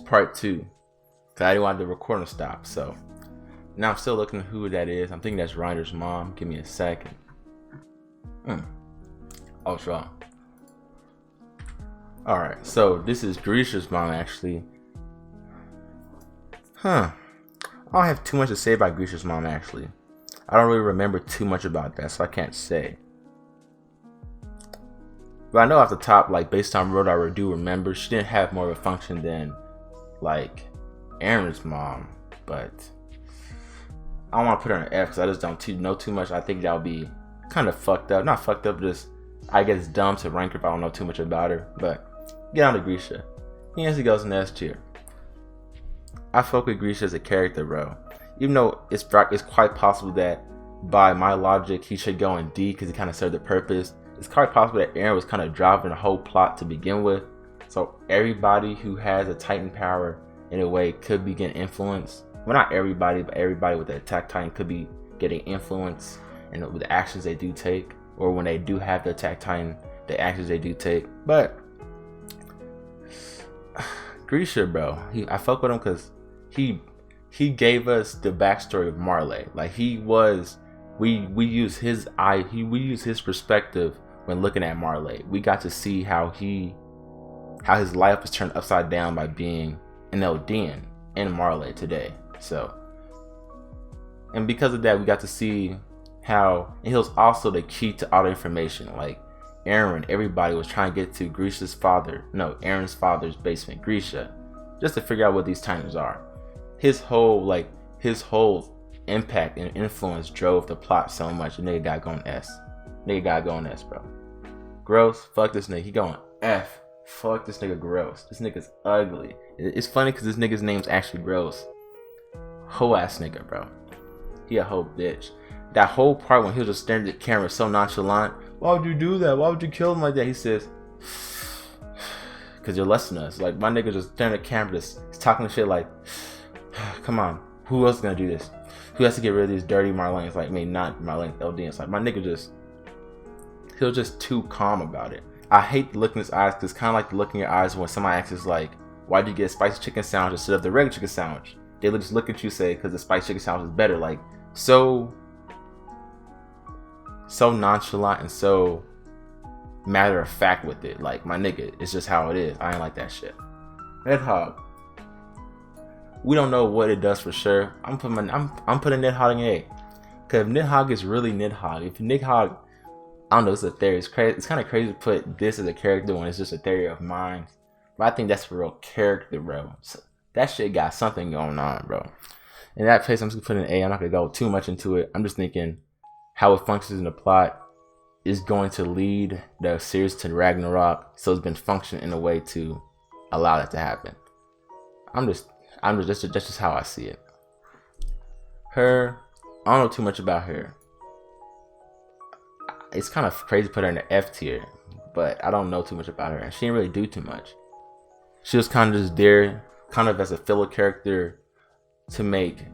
part 2. Cause I didn't want the recording to stop. So now I'm still looking at who that is. I'm thinking that's Reiner's mom. Give me a second. Oh, sure. Alright, so this is Grisha's mom actually. I don't have too much to say about Grisha's mom actually. I don't really remember too much about that, so I can't say. But I know off the top, like based on what I do remember, she didn't have more of a function than like Aaron's mom. But I don't want to put her in F because I just don't know too much. I think that would be kind of fucked up. Not fucked up, just I guess dumb to rank her if I don't know too much about her. But get on to Grisha. He actually goes in S tier. I fuck with Grisha as a character, bro. Even though it's quite possible that by my logic he should go in D because he kind of served the purpose. It's quite possible that Aaron was kind of driving the whole plot to begin with. So everybody who has a Titan power in a way could be getting influence. Well, not everybody, but everybody with the attack Titan could be getting influence and with the actions they do take, or when they do have the attack Titan, the actions they do take. But Grisha, bro, I fuck with him because he gave us the backstory of Marley. Like we use his we use his perspective when looking at Marley. We got to see how his life was turned upside down by being an Eldian in Marley today. So, and because of that, we got to see how, and he was also the key to all the information. Like Aaron, everybody was trying to get to Aaron's father's basement, Grisha, just to figure out what these Titans are. His whole impact and influence drove the plot so much. The nigga got going S. Nigga got going S, bro. Gross. Fuck this nigga. He going F. Fuck this nigga gross. This nigga's ugly. It's funny because this nigga's name's actually Gross. Whole ass nigga, bro. He a whole bitch. That whole part when he was just staring at the camera so nonchalant. Why would you do that? Why would you kill him like that? He says, because you're less than us. Like my nigga just staring at the camera, just talking shit like, come on, who else is gonna do this? Who has to get rid of these dirty Marlenes? Like me, not Marlene Eldians. Like my nigga he was just too calm about it. I hate the look in his eyes because it's kind of like the look in your eyes when somebody asks us like, why'd you get a spicy chicken sandwich instead of the regular chicken sandwich? They just look at you say, because the spicy chicken sandwich is better. Like so nonchalant and so matter of fact with it. Like my nigga, it's just how it is. I ain't like that shit. Nidhogg. We don't know what it does for sure. I'm putting Nidhogg in A. Cause if Nidhogg is really Nidhogg, if Nidhogg, I don't know, it's a theory. It's crazy. It's kind of crazy to put this as a character when it's just a theory of mine. But I think that's a real character, bro. So that shit got something going on, bro. In that case, I'm just gonna put an A. I'm not gonna go too much into it. I'm just thinking how it functions in the plot is going to lead the series to Ragnarok. So it's been functioning in a way to allow that to happen. That's just how I see it. Her, I don't know too much about her. It's kind of crazy to put her in the F tier, but I don't know too much about her, and she didn't really do too much. She was kind of just there, kind of as a filler character to make,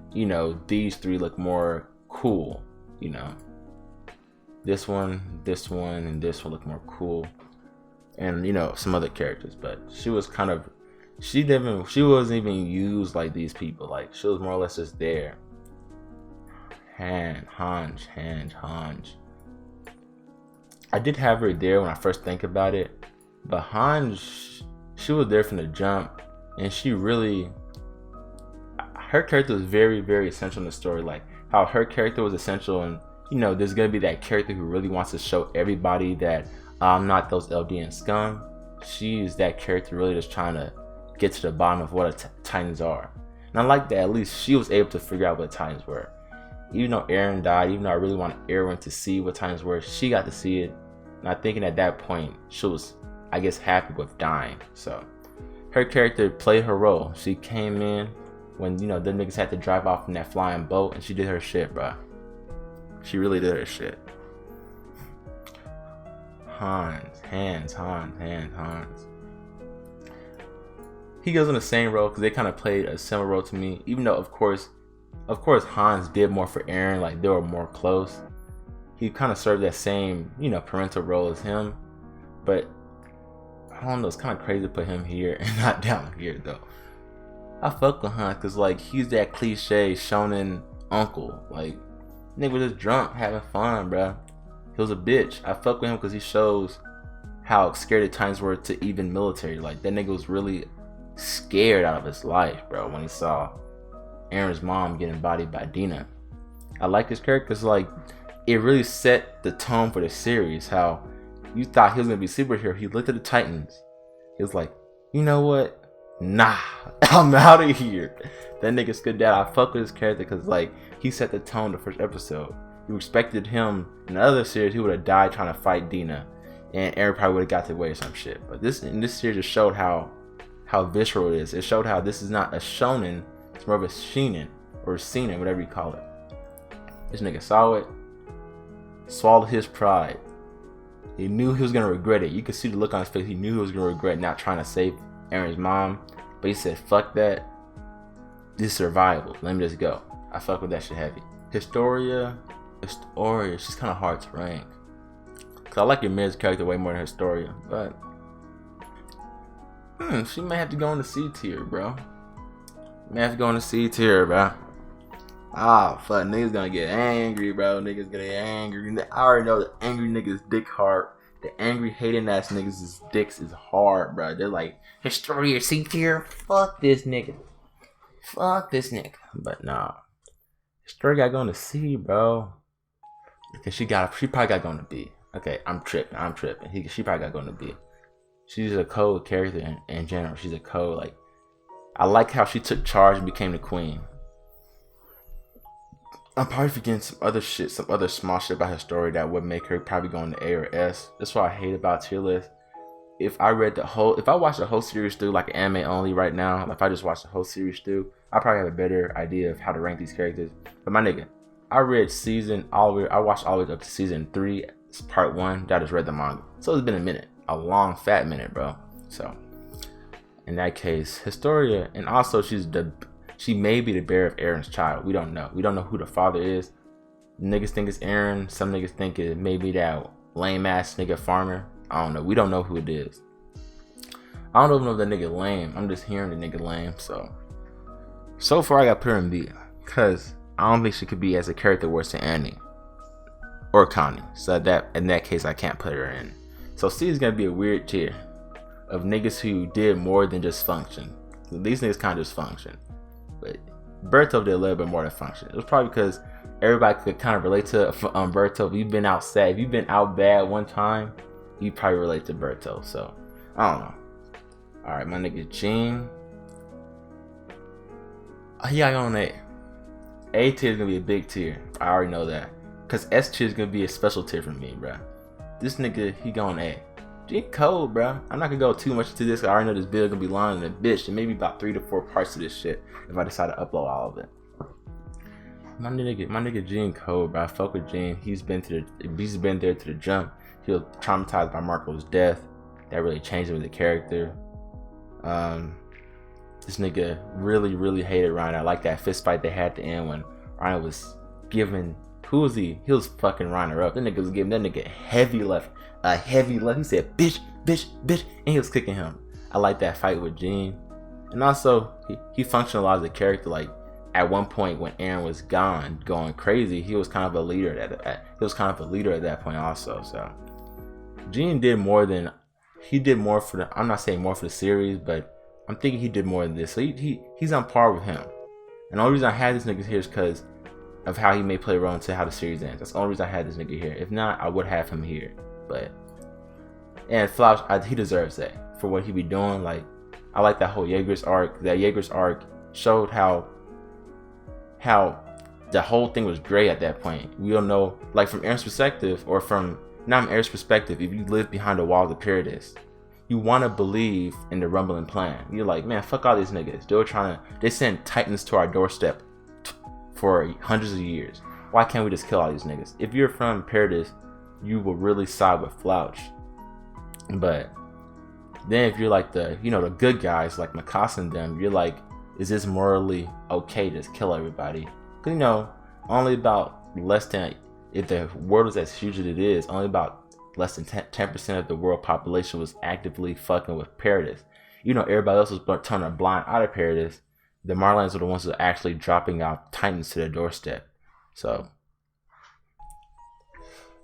these three look more cool, This one, and this one look more cool, and some other characters, but she was kind of, she wasn't even used like these people. Like she was more or less just there. Hanj. I did have her there when I first think about it, but Hanj, she was there from the jump, and her character was very, very essential in the story. Like how her character was essential, and there's gonna be that character who really wants to show everybody that I'm not those Eldian scum. She's that character really just trying to get to the bottom of what Titans are. And I like that at least she was able to figure out what Titans were. Even though Aaron died, even though I really wanted Aaron to see what Titans were, she got to see it. And I think at that point, she was, I guess, happy with dying. So her character played her role. She came in when, the niggas had to drive off in that flying boat, and she did her shit, bro. She really did her shit. Hans. He goes in the same role because they kind of played a similar role to me, even though of course Hans did more for Aaron, like they were more close. He kind of served that same, parental role as him, but I don't know, it's kind of crazy to put him here and not down here though. I fuck with Hunt because like he's that cliche shonen uncle. Like nigga was just drunk having fun, bro. He was a bitch. I fuck with him because he shows how scared the Titans were to even military. Like that nigga was really scared out of his life, bro, when he saw Aaron's mom getting bodied by Dina. I like his character because like it really set the tone for the series. How you thought he was gonna be a superhero. He looked at the Titans. He was like, you know what? Nah, I'm out of here. That nigga stood down. I fuck with his character because like he set the tone the first episode. You expected him in the other series, he would have died trying to fight Dina, and Aaron probably would have got away or some shit. But in this series, it showed how visceral it is. It showed how this is not a shonen, it's more of a shinen or seinen, whatever you call it. This nigga saw it, swallowed his pride. He knew he was gonna regret it. You could see the look on his face. He knew he was gonna regret not trying to save Aaron's mom, but he said, "Fuck that. This is survival. Let me just go." I fuck with that shit heavy. Historia, she's kind of hard to rank. Cause I like your Miz character way more than Historia, but she may have to go in the C tier, bro. May have to go in the C tier, bro. Ah, fuck, niggas gonna get angry, bro. Niggas gonna get angry. I already know the angry niggas dick hard. The angry hating ass niggas' dicks is hard, bro. They're like, Historia C tier? Fuck this nigga. Fuck this nigga. But nah. Historia gotta go in the C, bro. Because she probably gotta go in the B. Okay, I'm tripping. She probably gotta go in the B. She's a cold character in general. She's a cold, like, I like how she took charge and became the queen. I'm probably forgetting some other small shit about her story that would make her probably go in the A or S. That's what I hate about tier list. If I watch the whole series through, like anime only right now, if I just watch the whole series through, I probably have a better idea of how to rank these characters. But my nigga, I watched all the way up to season 3, part 1. I just read the manga, so it's been a minute, a long fat minute, bro. So in that case, Historia, and also she may be the bearer of Aaron's child. We don't know. We don't know who the father is. Niggas think it's Aaron. Some niggas think it may be that lame ass nigga farmer. I don't know. We don't know who it is. I don't even know if that nigga lame. I'm just hearing the nigga lame. So far I got put her in B, cause I don't think she could be as a character worse than Annie or Connie. So in that case I can't put her in. So C is gonna be a weird tier of niggas who did more than just function. These niggas kind of just function. But Berto did a little bit more than function. It was probably because everybody could kind of relate to Berto. If you've been out sad, if you've been out bad one time, you probably relate to Berto. So I don't know. All right, my nigga Gene. He got on A. A tier is gonna be a big tier. I already know that. Cause S tier is gonna be a special tier for me, bro. This nigga, he going A. Gene cold, bro. I'm not gonna go too much into this. I already know this video gonna be long and a bitch. And maybe about 3 to 4 parts of this shit if I decide to upload all of it. My nigga Gene cold, bro. I fuck with Gene. He's been there to the jump. He was traumatized by Marco's death. That really changed him as a character. This nigga really hated Ryan. I like that fist fight they had at the end when Ryan was giving, who was he? He was fucking Ryan up. That nigga was giving that nigga a heavy left. He said, bitch, and he was kicking him. I like that fight with Gene. And also, he functioned a lot as a character. Like, at one point when Aaron was gone, going crazy, he was kind of a leader at that point also. So, Gene did more for the, I'm not saying more for the series, but I'm thinking he did more than this. So he's on par with him. And the only reason I had this nigga here is because of how he may play a role into how the series ends. That's the only reason I had this nigga here. If not, I would have him here. But, and Flausch, he deserves that for what he be doing. Like, I like that whole Jaeger's arc. That Jaeger's arc showed how the whole thing was great at that point. We don't know, like from Aaron's perspective, or from not Aaron's perspective, if you live behind the walls of Paradise, you want to believe in the rumbling plan. You're like, man, fuck all these niggas. They send titans to our doorstep for hundreds of years. Why can't we just kill all these niggas? If you're from Paradise, you will really side with Flausch. But then if you're like the good guys like Mikasa and them, you're like, is this morally okay to just kill everybody? Because only about less than, if the world is as huge as it is, only about less than 10% of the world population was actively fucking with Paradise. Everybody else was turning a blind eye to Paradise. the Marlins were the ones who were actually dropping out Titans to their doorstep. So,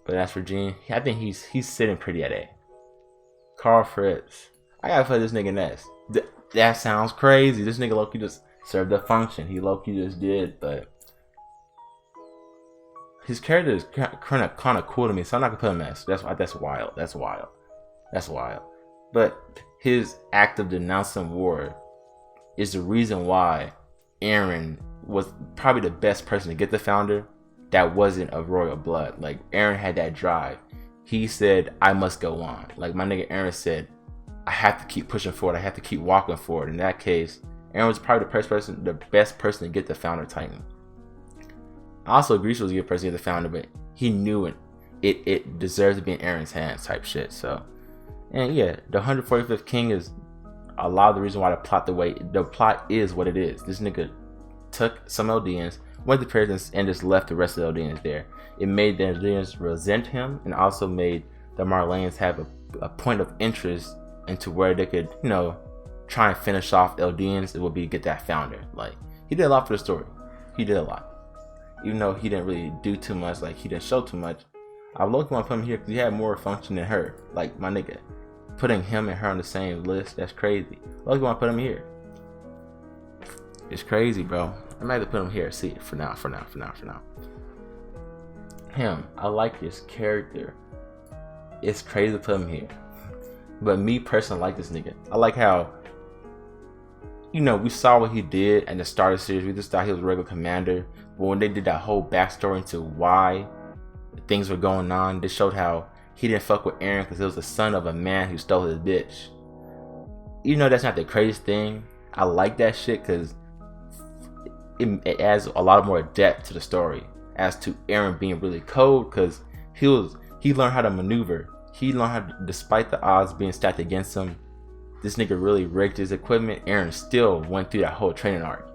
but as for Gene, I think he's sitting pretty at A. Carl Fritz, I gotta put this nigga next. That sounds crazy. This nigga low-key just served a function. He low-key just did, but his character is kind of cool to me, so I'm not gonna put him next. That's wild. That's wild. But his act of denouncing war is the reason why Aaron was probably the best person to get the founder that wasn't of royal blood. Like, Aaron had that drive. He said, I must go on. Like, my nigga Aaron said, I have to keep pushing forward. I have to keep walking forward. In that case, Aaron was probably the best person to get the founder Titan. Also, Grisha was a good person to get the founder, but he knew it deserved to be in Aaron's hands type shit. So, and yeah, the 145th King is a lot of the reason why the plot is what it is. This nigga took some Eldians, went to Paris, and just left the rest of the Eldians there. It made the Eldians resent him, and also made the Marleyans have a point of interest into where they could, try and finish off Eldians. It would be get that founder. Like, he did a lot for the story. He did a lot. Even though he didn't really do too much, like, he didn't show too much. I would want to put him here because he had more function than her. Like, my nigga, putting him and her on the same list, that's crazy. I want to put him here. It's crazy, bro. I might have to put him here. See, for now. Him, I like his character. It's crazy to put him here. But me personally, I like this nigga. I like how, we saw what he did at the start of the series. We just thought he was a regular commander. But when they did that whole backstory into why things were going on, they showed how he didn't fuck with Aaron because he was the son of a man who stole his bitch. Even though that's not the craziest thing, I like that shit because it adds a lot more depth to the story as to Aaron being really cold, because he learned how to maneuver. He learned how to, despite the odds being stacked against him, this nigga really rigged his equipment. Aaron still went through that whole training arc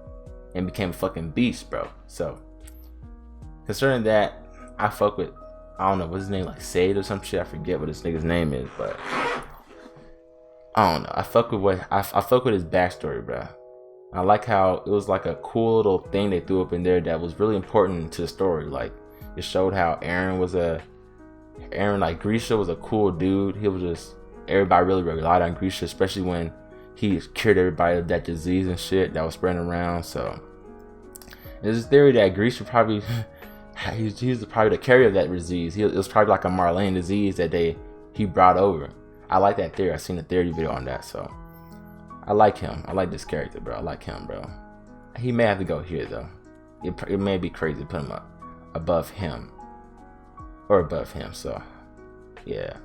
and became a fucking beast, bro. So, concerning that, I fuck with, I don't know, what's his name, like Sade or some shit. I forget what this nigga's name is, but I don't know. I fuck with his backstory, bro. I like how it was like a cool little thing they threw up in there that was really important to the story. Like, it showed how Aaron, like, Grisha was a cool dude. He was just, everybody really relied on Grisha, especially when he cured everybody of that disease and shit that was spreading around. So there's this theory that Grisha probably he's probably the carrier of that disease. It was probably like a Marlene disease that he brought over. I like that theory. I seen a theory video on that. So I like him. I like this character, bro. I like him, bro. He may have to go here though. It may be crazy to put him up above him or above him. So yeah,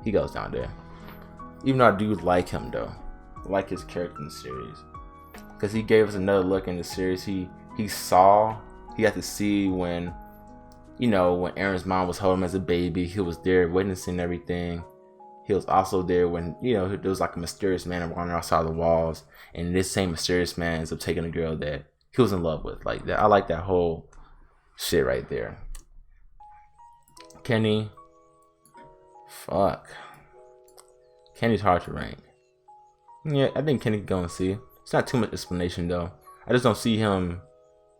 he goes down there. Even though I do like him though, I like his character in the series because he gave us another look in the series. He got to see when Aaron's mom was holding him as a baby. He was there witnessing everything. He was also there when there was like a mysterious man wandering outside the walls, and this same mysterious man ends up taking a girl that he was in love with. Like that, I like that whole shit right there. Kenny, Kenny's hard to rank. Yeah, I think Kenny can go and see. It's not too much explanation though. I just don't see him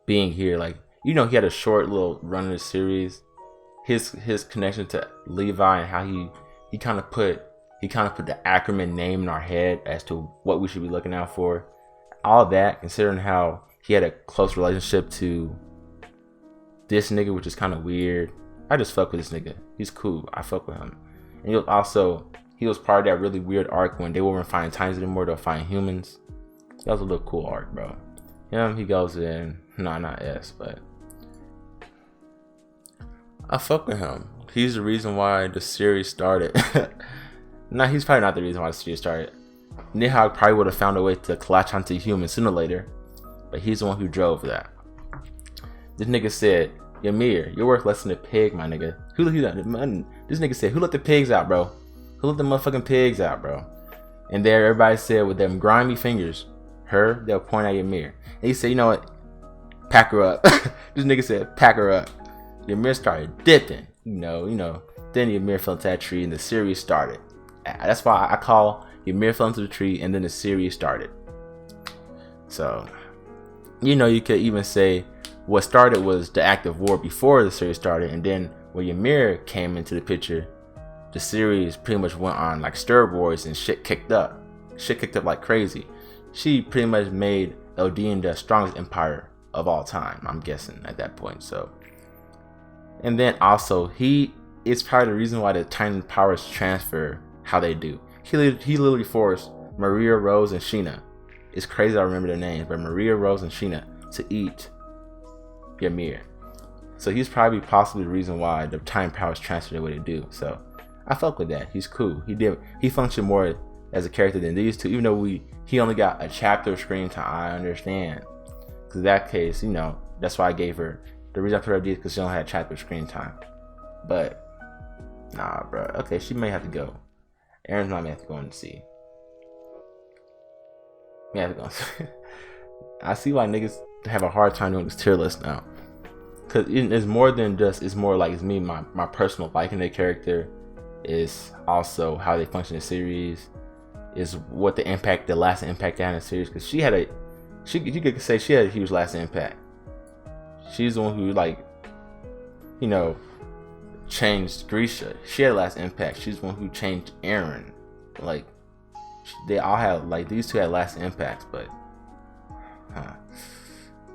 being here. Like, he had a short little run in the series. His connection to Levi and how he kind of put the Ackerman name in our head as to what we should be looking out for. All that, considering how he had a close relationship to this nigga, which is kind of weird. I just fuck with this nigga. He's cool. I fuck with him. And he was part of that really weird arc when they weren't finding Titans anymore, they'll find humans. That was a little cool arc, bro. He goes in, not S, but I fuck with him. He's the reason why the series started. He's probably not the reason why the series started. Nihag probably would have found a way to clutch onto humans sooner or later, but he's the one who drove that. This nigga said, Ymir, you're worth less than a pig, my nigga. This nigga said, who let the pigs out, bro? Who let the motherfucking pigs out, bro? And there, everybody said with them grimy fingers, they'll point at Ymir. And he said, you know what? Pack her up. This nigga said, pack her up. Ymir started dipping, Then Ymir fell into that tree and the series started. That's why I call Ymir fell into the tree and then the series started. So, you know, you could even say what started was the active war before the series started, and then when Ymir came into the picture, the series pretty much went on like steroids and shit kicked up like crazy. She pretty much made Eldian the strongest empire of all time, I'm guessing at that point. So, and then also he is probably the reason why the Titan powers transfer how they do. He literally forced Maria, Rose, and Sheena. It's crazy I remember their names, but Maria, Rose, and Sheena to eat Ymir. So he's probably possibly the reason why the Titan powers transfer the way they do. So I fuck with that. He's cool. He functioned more as a character than these two, even though he only got a chapter of screen time. I understand. Because in that case, you know, that's why I gave her, the reason I put her D is because she only had a chapter of screen time. But nah, bro. Okay, she may have to go. Aaron's mom may have to go and see. May have to go. I see why niggas have a hard time doing this tier list now. Cause it's more than just, it's more like it's me, my personal liking their character, is also how they function in the series, is what the lasting impact they had in the series. Cause you could say she had a huge lasting impact. She's the one who, like, you know, changed Grisha. She had a lasting impact. She's the one who changed Aaron. Like, they all had, like, these two had lasting impacts, but I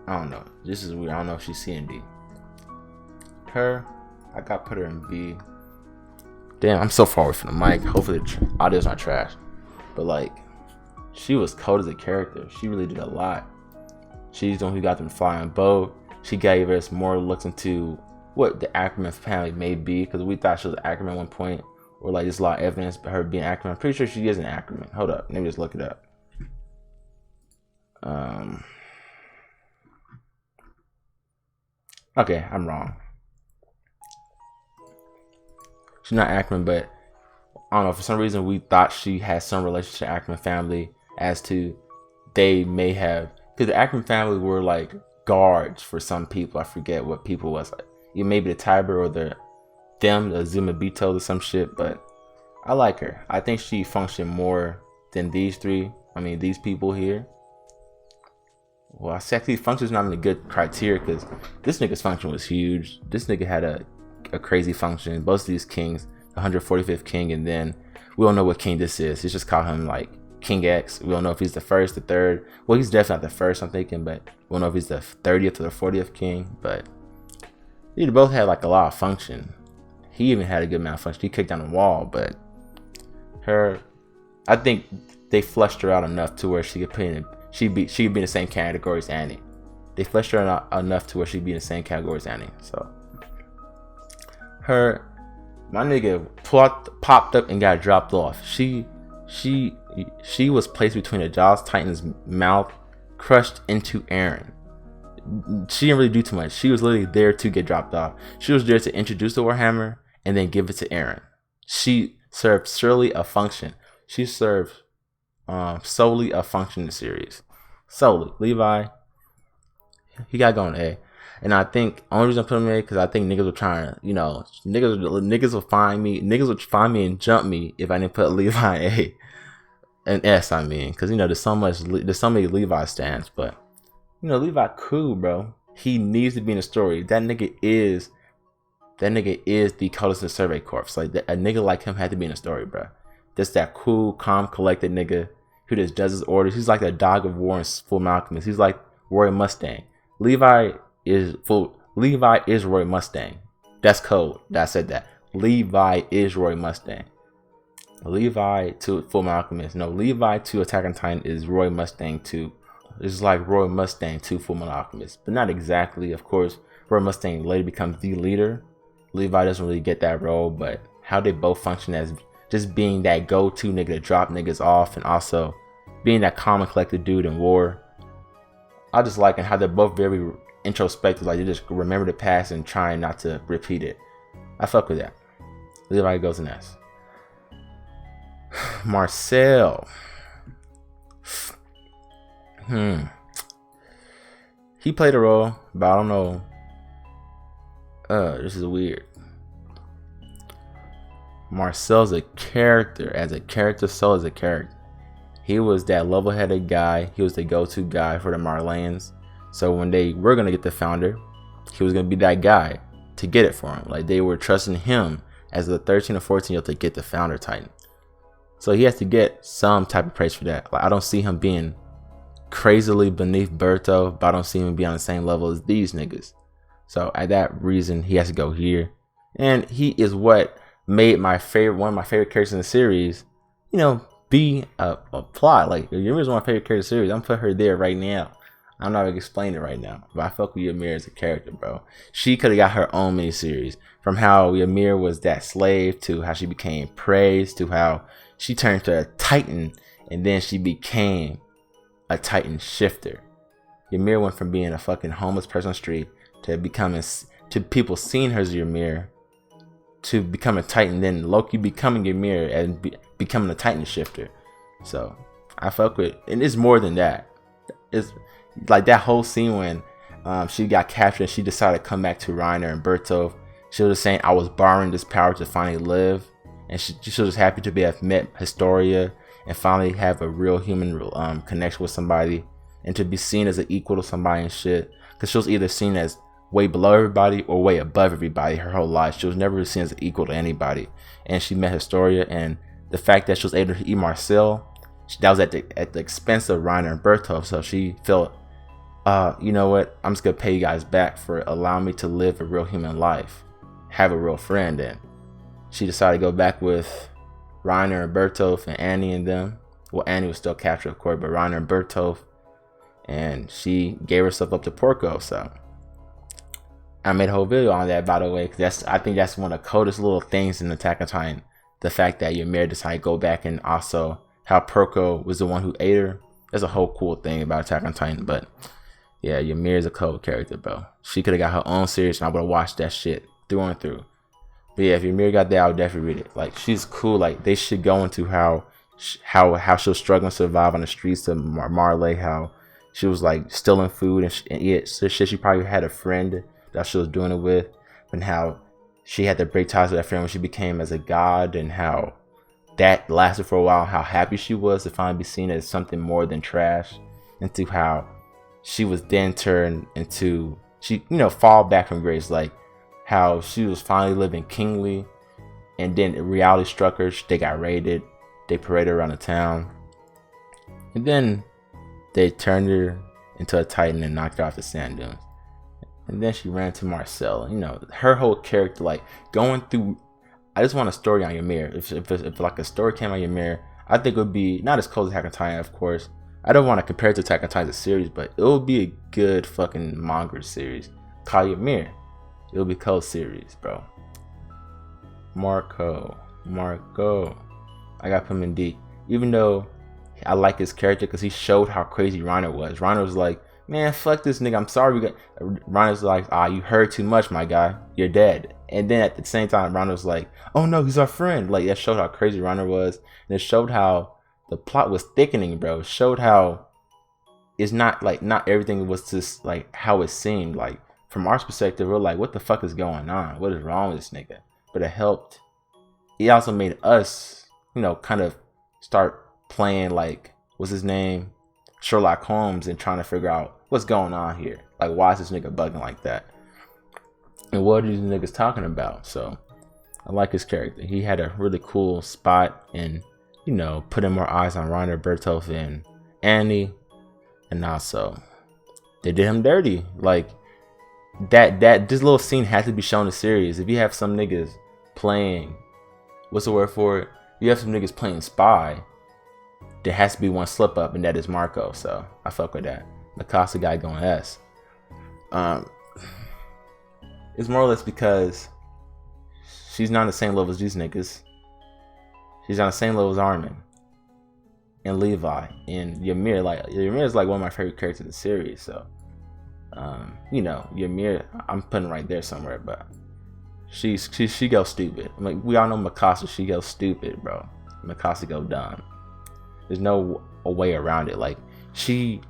don't know. This is weird. I don't know if she's C and D. Her, I got put her in B. Damn, I'm so far away from the mic. Hopefully the audio's not trash. But like, she was cold as a character. She really did a lot. She's the one who got them flying boat. She gave us more looks into what the Ackerman family may be, because we thought she was Ackerman at one point, or like there's a lot of evidence of her being Ackerman. I'm pretty sure she is an Ackerman. Hold up, let me just look it up. Okay, I'm wrong. She's not Ackerman, but I don't know, for some reason we thought she had some relationship to the Ackerman family, as to they may have, because the Ackerman family were like guards for some people. I forget what people was, like it may be the Tiber or the Zumabito or some shit, but I like her. I think she functioned more than these people here. Well, sexy function's not in a good criteria, because this nigga's function was huge. This nigga had a crazy function. Both of these kings, the 145th king, and then we don't know what king this is. He's just call him like King X. We don't know if he's the first, the third. Well, he's definitely not the first, I'm thinking, but we don't know if he's the 30th or the 40th king. But they both had like a lot of function. He even had a good amount of function. He kicked down the wall, but her, I think they fleshed her out enough to where she could put in, she'd be in the same category as Annie. They fleshed her out enough to where she'd be in the same category as Annie. So her, my nigga popped up and got dropped off. She was placed between the Jaws Titan's mouth, crushed into Aaron. She didn't really do too much. She was literally there to get dropped off. She was there to introduce the Warhammer and then give it to Aaron. She served solely a function. She served solely a function in the series. Solely. Levi, he got going A. And I think only reason I put him in, because I think niggas were trying to, you know, niggas would find me and jump me if I didn't put Levi A, an S. I mean, because you know there's so many Levi stands, but you know Levi cool, bro. He needs to be in the story. That nigga is the Cultist Survey Corps. Like a nigga like him had to be in the story, bro. Just that cool, calm, collected nigga who just does his orders. He's like the dog of war in Full Alchemist. He's like Roy Mustang. Levi is Roy Mustang. That's code. I said that. Levi is Roy Mustang. Levi to Full Alchemist. No, Levi to Attack on Titan is Roy Mustang to. It's like Roy Mustang to Full Alchemist, but not exactly. Of course, Roy Mustang later becomes the leader. Levi doesn't really get that role, but how they both function as just being that go-to nigga to drop niggas off, and also being that calm and collected dude in war. I just like how they're both very introspective, like they just remember the past and trying not to repeat it. I fuck with that. Levi goes in S. Marcel. He played a role, but I don't know. This is weird. Marcel's a character. As a character, so as a character. He was that level-headed guy. He was the go-to guy for the Marleyans. So when they were gonna get the founder, he was gonna be that guy to get it for him. Like they were trusting him as a 13 or 14-year-old to get the founder titan. So he has to get some type of praise for that. Like I don't see him being crazily beneath Berto, but I don't see him being on the same level as these niggas. So at that reason, he has to go here. And he is what made one of my favorite characters in the series, be a plot. Like Ymir is one of my favorite characters in the series. I'm putting her there right now. I'm not gonna explain it right now, but I fuck with Ymir as a character, bro. She could have got her own miniseries, from how Ymir was that slave to how she became praised to how she turned to a titan and then she became a titan shifter. Ymir went from being a fucking homeless person on the street to people seeing her as Ymir to become a titan, then Loki becoming Ymir and becoming a titan shifter. So I fuck with, and it's more than that. It's like that whole scene when she got captured and she decided to come back to Reiner and Bertolf. She was saying, I was borrowing this power to finally live, and she was happy to have met Historia and finally have a real human connection with somebody, and to be seen as an equal to somebody and shit. Because she was either seen as way below everybody or way above everybody her whole life. She was never seen as equal to anybody. And she met Historia, and the fact that she was able to eat Marcel, that was at the expense of Reiner and Bertolf. So she felt, you know what, I'm just gonna pay you guys back for allowing me to live a real human life, have a real friend. And she decided to go back with Reiner and Bertolf and Annie and them. Well, Annie was still captured, of course, but Reiner and Bertolf, and she gave herself up to Porco. So I made a whole video on that, by the way, because I think that's one of the coldest little things in Attack on Titan. The fact that Ymir decided to go back, and also how Porco was the one who ate her. That's a whole cool thing about Attack on Titan. But yeah, Ymir is a cold character, bro. She could have got her own series, and I would have watched that shit through and through. But yeah, if Ymir got that, I would definitely read it. Like, she's cool. Like, they should go into how she was struggling to survive on the streets of Marley, how she was like stealing food and yet she probably had a friend that she was doing it with, and how she had to break ties with that friend when she became as a god, and how that lasted for a while, how happy she was to finally be seen as something more than trash, into how she was then turned into, fall back from grace, like how she was finally living kingly, and then reality struck her. They got raided, they paraded around the town, and then they turned her into a titan and knocked her off the sand dunes. And then she ran to Marcel. Her whole character, like going through. I just want a story on Ymir. If like a story came on Ymir, I think it would be not as cold as Attack on Titan, of course. I don't want to compare it to Attack on Titan series, but it would be a good fucking manga series called Ymir. It would be cold series, bro. Marco. I got put him in D. Even though I like his character because he showed how crazy Reiner was. Reiner was like, man, fuck this nigga, I'm sorry. Reiner's like, you heard too much, my guy. You're dead. And then at the same time, Reiner was like, oh no, he's our friend. Like, that showed how crazy Reiner was. And it showed how the plot was thickening, bro. It showed how it's not everything was just like how it seemed. Like, from our perspective, we're like, what the fuck is going on? What is wrong with this nigga? But it helped. It also made us, kind of start playing like, what's his name? Sherlock Holmes, and trying to figure out what's going on here. Like, why is this nigga bugging like that? And what are these niggas talking about? So I like his character. He had a really cool spot, and putting more eyes on Reiner, Bertolf, and Annie. And also they did him dirty. Like, this little scene had to be shown in the series. If you have some niggas playing, what's the word for it? You have some niggas playing spy, there has to be one slip up, and that is Marco. So I fuck with that. The Casa guy going S. It's more or less because she's not on the same level as these niggas. She's on the same level as Armin and Levi and Ymir. Like, Ymir is like one of my favorite characters in the series. So Ymir, I'm putting right there somewhere, but she goes stupid. Like, we all know Mikasa, she goes stupid, bro. Mikasa go dumb. There's no way around it. Like, she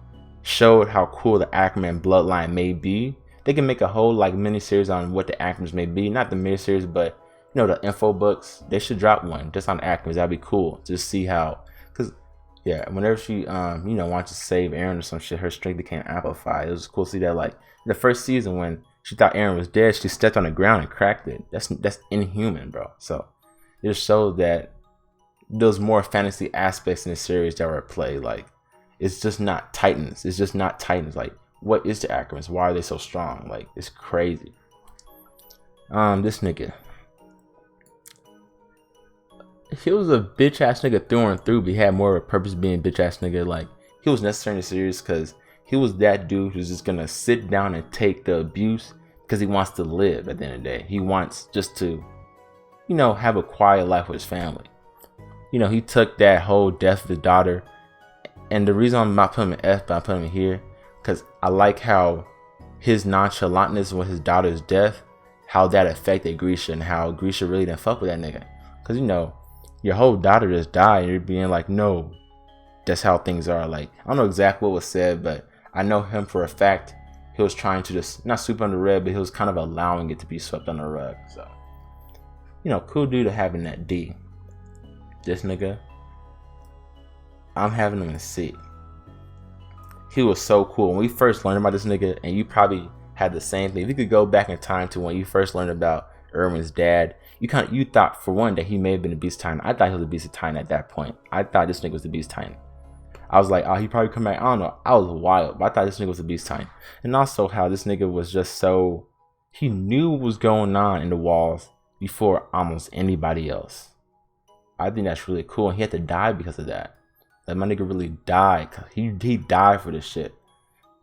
showed how cool the Ackerman bloodline may be. They can make a whole like mini series on what the Ackermans may be. Not the mini series, but the info books. They should drop one just on Ackermans. That'd be cool. Just see how, because Yeah, whenever she you know, wants to save Eren or some shit, her strength became amplified. It was cool to see that. Like in the first season when she thought Eren was dead, she stepped on the ground and cracked it. That's inhuman, bro. So it just showed that there's more fantasy aspects in the series that were at play. Like it's just not Titans. It's just not Titans. Like what is the Ackermans? Why are they so strong? Like it's crazy. This nigga, he was a bitch ass nigga through and through, but he had more of a purpose being bitch ass nigga. Like he was necessary in the series because he was that dude who's just gonna sit down and take the abuse because he wants to live. At the end of the day, he wants just to, you know, have a quiet life with his family. You know, he took that whole death of his daughter, and the reason I'm not putting him in F, but I'm putting him here, because I like how his nonchalantness with his daughter's death, how that affected Grisha, and how Grisha really didn't fuck with that nigga. Because, you know, your whole daughter just died, and you're being like, no, that's how things are. Like, I don't know exactly what was said, but I know him for a fact. He was trying to just, not sweep under the rug, but he was kind of allowing it to be swept under the rug. So, you know, cool dude to having that D. This nigga, I'm having him in C. He was so cool. When we first learned about this nigga, and you probably had the same thing. If you could go back in time to when you first learned about Erwin's dad, you thought for one that he may have been a Beast Titan. I thought he was a Beast Titan at that point. I thought this nigga was the Beast Titan. I was like, oh, he probably come back. I don't know. I was wild, but I thought this nigga was a Beast Titan. And also how this nigga was just so, he knew what was going on in the walls before almost anybody else. I think that's really cool, and he had to die because of that. Like, my nigga really died. He died for this shit.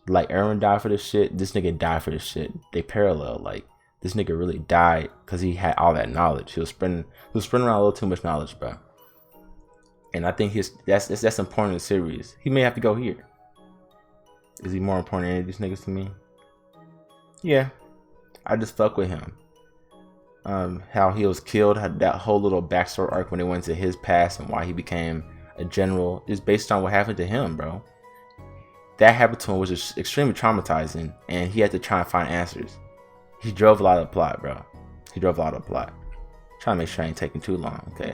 Like Erwin died for this shit, this nigga died for this shit. They parallel. Like this nigga really died because he had all that knowledge. He was spreading around a little too much knowledge, bro. And I think that's important in the series. He may have to go here. Is he more important than any of these niggas to me? Yeah, I just fuck with him. How he was killed, had that whole little backstory arc when it went to his past and why he became a general is based on what happened to him, bro. That happened to him was just extremely traumatizing, and he had to try and find answers. He drove a lot of the plot, bro. He drove a lot of the plot. Trying to make sure I ain't taking too long, okay?